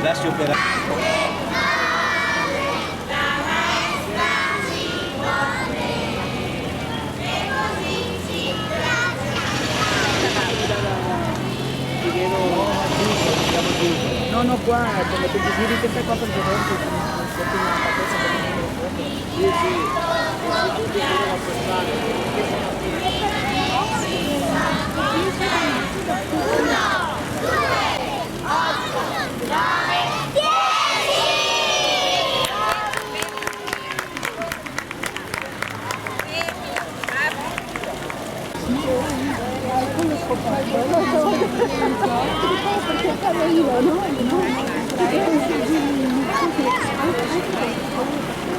classi operaie. No, no, qua, come ti giri questa qua per vedere se sono una patezza per il sì, sì, tutti sono perché parlo io, no?